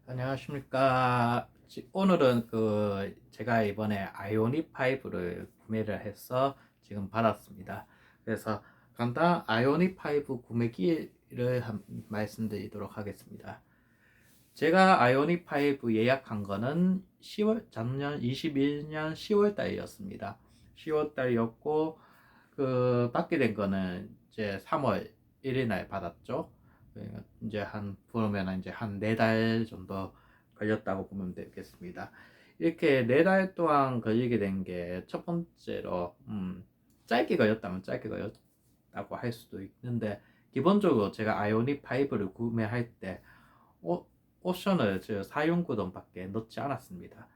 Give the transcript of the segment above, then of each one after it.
안녕하십니까. 오늘은 제가 이번에 아이오닉 5를 구매를 해서 지금 받았습니다. 그래서 간단 아이오닉 5 구매기를 말씀드리도록 하겠습니다. 제가 아이오닉 5 예약한 거는 작년 21년 10월 달이었습니다. 10월 달이었고 받게 된 거는 이제 3월 1일 날 받았죠. 그러니까 이제 그러면 이제 한 4달 정도 걸렸다고 보면 되겠습니다. 이렇게 4달 동안 걸리게 된 게 첫 번째로, 짧게 걸렸다면 짧게 걸렸다고 할 수도 있는데, 기본적으로 제가 아이오닉 5를 구매할 때, 오, 옵션을 저 사용구동밖에 넣지 않았습니다.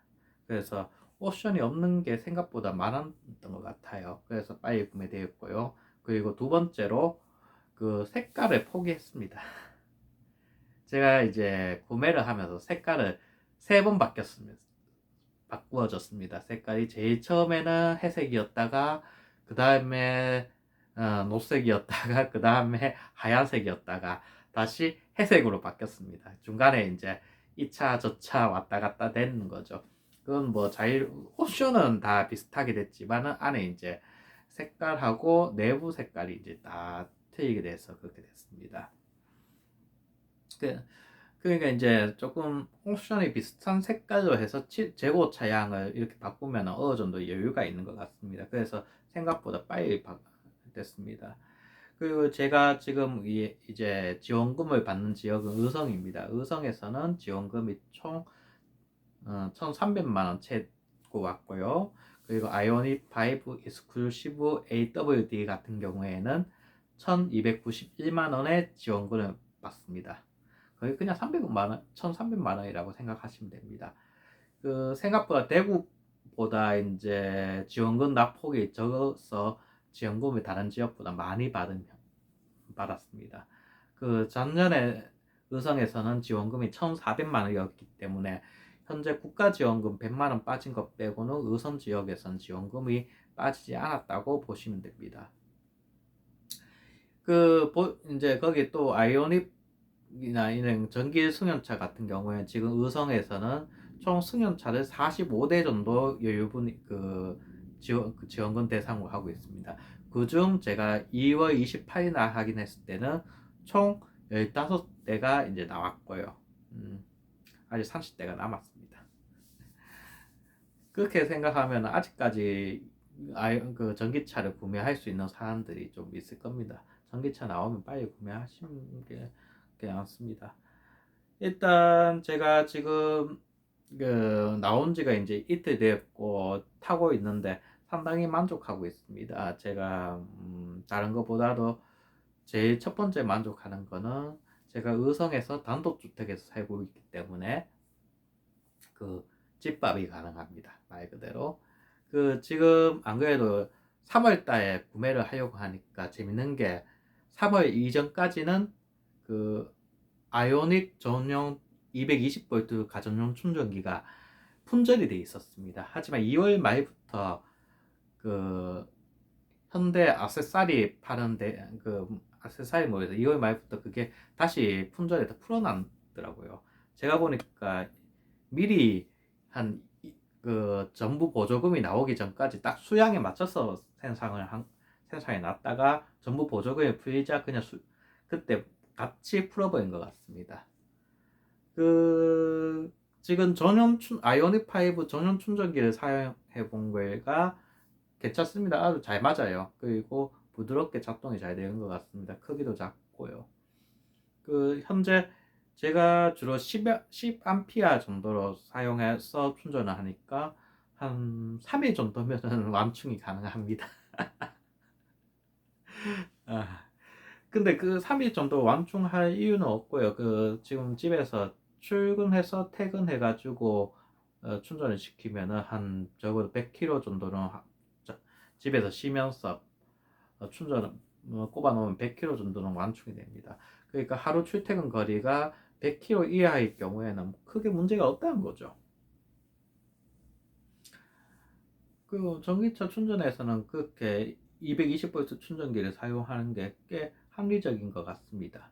그래서 옵션이 없는 게 생각보다 많았던 것 같아요. 그래서 빨리 구매되었고요. 그리고 두 번째로 색깔을 포기했습니다. 제가 이제 구매를 하면서 색깔을 3번 바꾸어졌습니다. 색깔이 제일 처음에는 회색이었다가 그 다음에 녹색이었다가 그 다음에 하얀색이었다가 다시 회색으로 바뀌었습니다. 중간에 이제 2차 저차 왔다 갔다 되는 거죠. 그건 뭐 옵션은 다 비슷하게 됐지만은 안에 이제 색깔하고 내부 색깔이 이제 다 틀리게 돼서 그렇게 됐습니다. 그, 그러니까 이제 조금 옵션이 비슷한 색깔로 해서 재고 차량을 이렇게 바꾸면 어느 정도 여유가 있는 것 같습니다. 그래서 생각보다 빨리 됐습니다. 그리고 제가 지금 이제 지원금을 받는 지역은 의성입니다. 의성에서는 지원금이 총 1,300만 원 채고 왔고요. 그리고 아이오닉 5 익스클루시브 AWD 같은 경우에는 1,291만 원의 지원금을 받습니다. 거의 그냥 300만 원, 1,300만 원이라고 생각하시면 됩니다. 생각보다 대구보다 이제 지원금 납폭이 적어서 지원금을 다른 지역보다 많이 받았습니다. 작년에 의성에서는 지원금이 1,400만 원이었기 때문에 현재 국가지원금 100만 원 빠진 것 빼고는 의성 지역에서는 지원금이 빠지지 않았다고 보시면 됩니다. 이제 거기 또 아이오닉이나 이런 전기 승용차 같은 경우에 지금 의성에서는 총 승용차를 45대 정도 지원금 대상으로 하고 있습니다. 그중 제가 2월 28일 날 확인했을 때는 총 15대가 이제 나왔고요. 아직 30대가 남았습니다. 그렇게 생각하면 아직까지 전기차를 구매할 수 있는 사람들이 좀 있을 겁니다. 전기차 나오면 빨리 구매하시는 게 괜찮습니다. 일단 제가 지금 나온 지가 이제 이틀 되었고 타고 있는데 상당히 만족하고 있습니다. 제가 다른 것보다도 제일 첫 번째 만족하는 거는 제가 의성에서 단독주택에서 살고 있기 때문에 집밥이 가능합니다. 말 그대로. 지금 안 그래도 3월 달에 구매를 하려고 하니까 재밌는 게 3월 이전까지는 아이오닉 전용 220V 가정용 충전기가 품절이 돼 있었습니다. 하지만 2월 말부터 그 현대 액세서리 파는데 액세서리 모에서 2월 말부터 그게 다시 품절에서 풀어놨더라고요. 제가 보니까 미리 전부 보조금이 나오기 전까지 딱 수량에 맞춰서 생산해 놨다가 전부 보조금이 풀리자 그냥 그때 같이 풀어버린 것 같습니다. 지금 아이오닉 5 전용 충전기를 사용해 본 거가 괜찮습니다. 아주 잘 맞아요. 그리고 부드럽게 작동이 잘 되는 것 같습니다. 크기도 작고요. 현재 제가 주로 10A 정도로 사용해서 충전을 하니까 한 3일 정도면 완충이 가능합니다. 아, 근데 3일 정도 완충할 이유는 없고요. 지금 집에서 출근해서 퇴근해가지고 충전을 시키면은 한 적어도 100km 정도는 집에서 쉬면서 충전을 꼽아 놓으면 100km 정도는 완충이 됩니다. 그러니까 하루 출퇴근 거리가 100km 이하일 경우에는 크게 문제가 없다는 거죠. 전기차 충전에서는 그렇게 220V 충전기를 사용하는 게 꽤 합리적인 것 같습니다.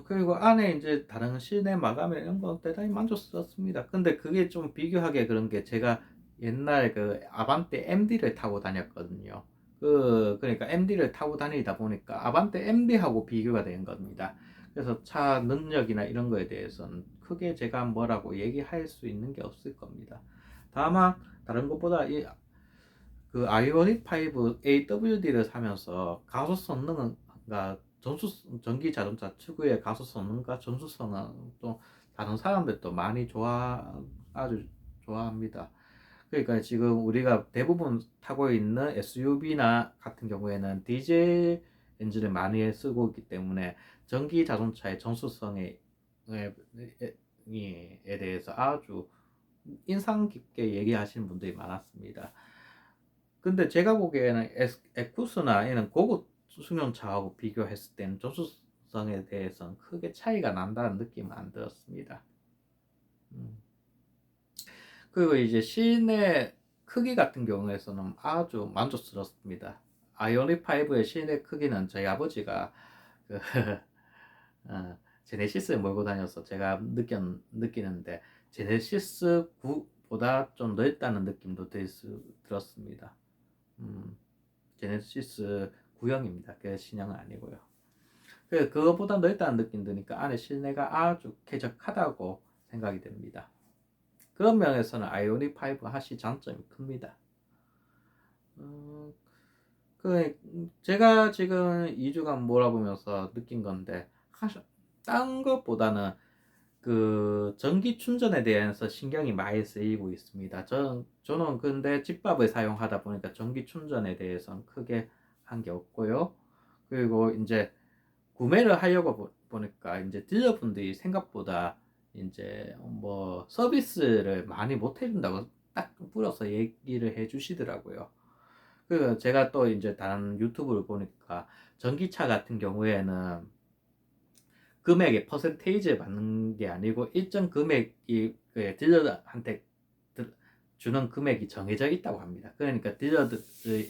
그리고 안에 이제 다른 실내 마감이나 이런 거 대단히 만족스럽습니다. 근데 그게 좀 비교하게 그런 게 제가 옛날 그 아반떼 MD를 타고 다녔거든요. 그러니까 MD를 타고 다니다 보니까 아반떼 MD하고 비교가 되는 겁니다. 그래서 차 능력이나 이런 거에 대해서는 크게 제가 뭐라고 얘기할 수 있는 게 없을 겁니다. 다만 다른 것보다 그 아이오닉 5 AWD를 사면서 가속 성능과 전기 자동차 특유의 가속 성능과 전수성은 또 다른 사람들도 많이 아주 좋아합니다. 그러니까 지금 우리가 대부분 타고 있는 SUV나 같은 경우에는 디젤 엔진을 많이 쓰고 있기 때문에 전기 자동차의 전수성에 대해서 아주 인상 깊게 얘기하시는 분들이 많았습니다. 근데 제가 보기에는 에쿠스나 이런 고급 승용차하고 비교했을 때는 조수성에 대해서는 크게 차이가 난다는 느낌은 안 들었습니다. 음. 그리고 이제 시내 크기 같은 경우에서는 아주 만족스럽습니다. 아이오닉 5의 시내 크기는 저희 아버지가 그 제네시스를 몰고 다녀서 제가 느끼는데 제네시스 9보다 좀 넓다는 느낌도 들었습니다. 음, 제네시스 구형입니다. 그 신형은 아니고요. 그거보다 넓다는 느낌 드니까 안에 실내가 아주 쾌적하다고 생각이 됩니다. 그런 면에서는 아이오닉 5 하시 장점이 큽니다. 음, 제가 지금 2주간 몰아보면서 느낀 건데, 딴 것보다는 그 전기 충전에 대해서 신경이 많이 쓰이고 있습니다. 저는 근데 집밥을 사용하다 보니까 전기 충전에 대해서는 크게 한 게 없고요. 그리고 이제 구매를 하려고 보니까 이제 딜러분들이 생각보다 이제 뭐 서비스를 많이 못 해준다고 딱 뿌려서 얘기를 해주시더라고요. 그 제가 또 이제 다른 유튜브를 보니까 전기차 같은 경우에는 금액의 퍼센테이지를 받는 게 아니고 일정 금액이 그 딜러한테 주는 금액이 정해져 있다고 합니다. 그러니까 딜러들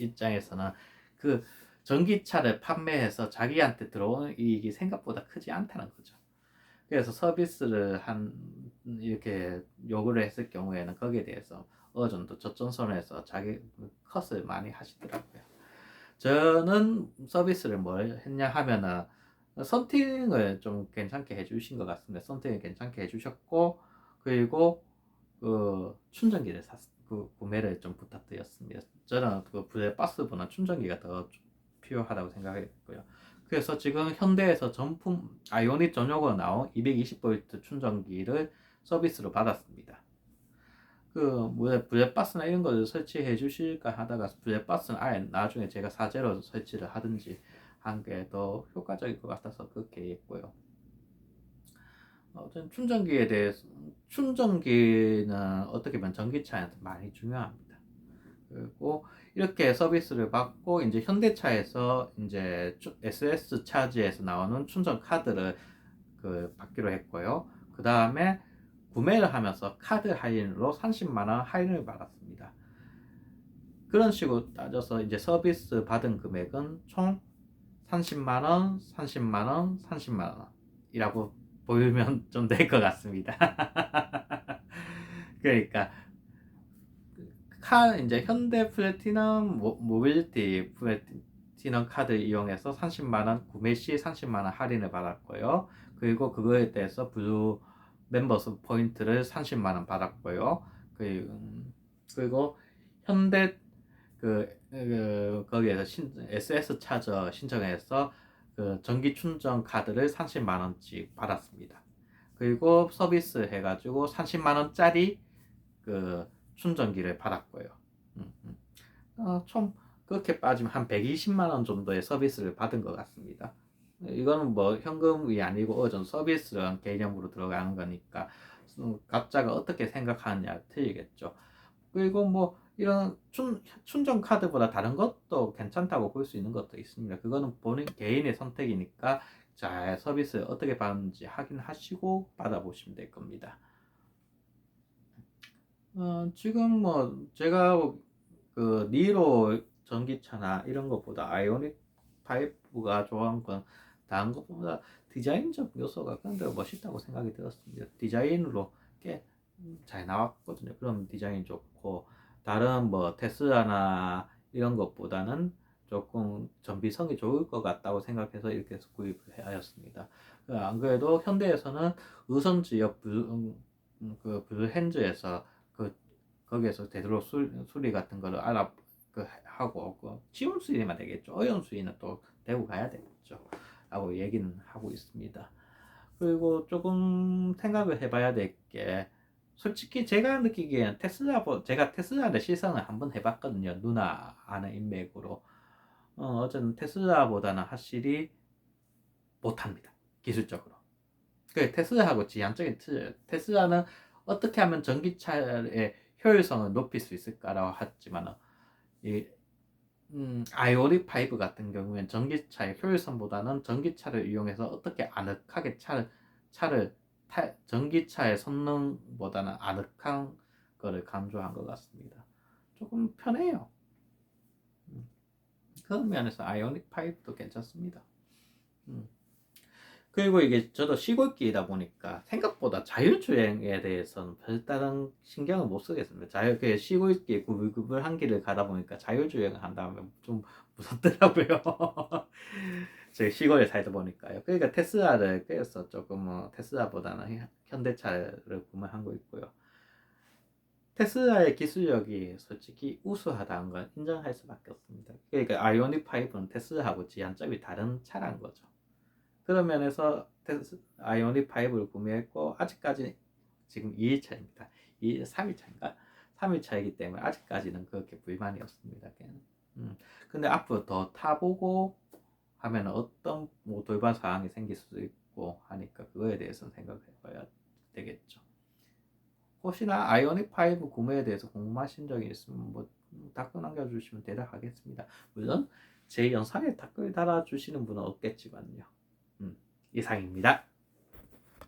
입장에서는 그 전기차를 판매해서 자기한테 들어오는 이익이 생각보다 크지 않다는 거죠. 그래서 서비스를 이렇게 요구를 했을 경우에는 거기에 대해서 어느 정도 적정선에서 자기 컷을 많이 하시더라고요. 저는 서비스를 뭘 했냐 하면은 썬팅을 좀 괜찮게 해주신 것 같습니다. 썬팅을 괜찮게 해주셨고, 그리고 그 충전기를 구매를 좀 부탁드렸습니다. 저는 그 블랙박스보다 충전기가 더 필요하다고 생각했고요. 그래서 지금 현대에서 정품 아이오닉 전용으로 나온 220V 충전기를 서비스로 받았습니다. 블랙박스나 이런 거를 설치해 주실까 하다가 블랙박스는 아예 나중에 제가 사제로 설치를 하든지 한 게 더 효과적일 것 같아서 그렇게 했고요. 충전기에 대해서 충전기는 어떻게 보면 전기차한테 많이 중요합니다. 그리고 이렇게 서비스를 받고 이제 현대차에서 이제 SS 차지에서 나오는 충전 카드를 받기로 했고요. 그 다음에 구매를 하면서 카드 할인으로 30만 원 할인을 받았습니다. 그런 식으로 따져서 이제 서비스 받은 금액은 총 30만 원, 30만 원, 30만 원이라고 보이면 좀 될 것 같습니다. 그러니까 이제 현대 플래티넘 모빌리티 플래티넘 카드 이용해서 30만 원 구매 시 30만 원 할인을 받았고요. 그리고 그거에 대해서 블루 멤버스 포인트를 30만 원 받았고요. 그리고 현대 거기에서 SS 차저 신청해서 그 전기 충전 카드를 30만 원씩 받았습니다. 그리고 서비스 해가지고 30만 원짜리 그 충전기를 받았고요. 총 그렇게 빠지면 한 120만 원 정도의 서비스를 받은 것 같습니다. 이거는 뭐 현금이 아니고 어전 서비스란 개념으로 들어가는 거니까 각자가 어떻게 생각하느냐 틀리겠죠. 그리고 뭐 이런 충전 카드보다 다른 것도 괜찮다고 볼 수 있는 것도 있습니다. 그거는 본인 개인의 선택이니까 잘 서비스 어떻게 받는지 확인하시고 받아보시면 될 겁니다. 지금 뭐 제가 그 니로 전기차나 이런 것보다 아이오닉 5가 좋아한 건 다른 것보다 디자인적 요소가 굉장히 멋있다고 생각이 들었습니다. 디자인으로 꽤 잘 나왔거든요. 그럼 디자인 좋고 다른 뭐 테슬라나 이런 것보다는 조금 전비성이 좋을 것 같다고 생각해서 이렇게 해서 구입을 하였습니다. 안 그래도 현대에서는 의성지역 그 블루핸즈에서 그 거기에서 제대로 수리 같은 거를 하고 쉬운 수리만 되겠죠. 어려운 수리는 또 대구 가야 되겠죠. 라고 얘기는 하고 있습니다. 그리고 조금 생각을 해봐야 될 게 솔직히 제가 느끼기에는 제가 테슬라를 시승을 한번 해봤거든요. 누나 아는 인맥으로. 어쨌든 테슬라보다는 확실히 못합니다. 기술적으로. 그 테슬라하고 지향적인 틀려요. 테슬라는 어떻게 하면 전기차의 효율성을 높일 수 있을까라고 했지만 이 아이오닉 5 같은 경우에는 전기차의 효율성보다는 전기차를 이용해서 어떻게 아늑하게 전기차의 성능보다는 아늑한 거를 강조한 것 같습니다. 조금 편해요. 그런 면에서 아이오닉 5도 괜찮습니다. 그리고 이게 저도 시골길이다 보니까 생각보다 자율주행에 대해서는 별다른 신경을 못 쓰겠습니다. 그 시골길 구불구불한 길을 가다 보니까 자율주행을 한다면 좀 무섭더라고요. 저희 시골에 살다 보니까요. 그러니까 테슬라를 그래서 조금 테슬라보다는 현대차를 구매하고 있고요. 테슬라의 기술력이 솔직히 우수하다는 건 인정할 수밖에 없습니다. 그러니까 아이오닉 5는 테슬라하고 지향점이 다른 차란 거죠. 그런 면에서 아이오닉 5를 구매했고 아직까지 지금 2일차입니다. 3일차인가? 3일차이기 때문에 아직까지는 그렇게 불만이 없습니다. 근데 앞으로 더 타보고 하면 어떤 뭐 돌발 사항이 생길 수도 있고 하니까 그거에 대해서는 생각해 봐야 되겠죠. 혹시나 아이오닉 5 구매에 대해서 궁금하신 적이 있으면 뭐 댓글 남겨주시면 대답하겠습니다. 물론 제 영상에 댓글 달아주시는 분은 없겠지만요. 이상입니다.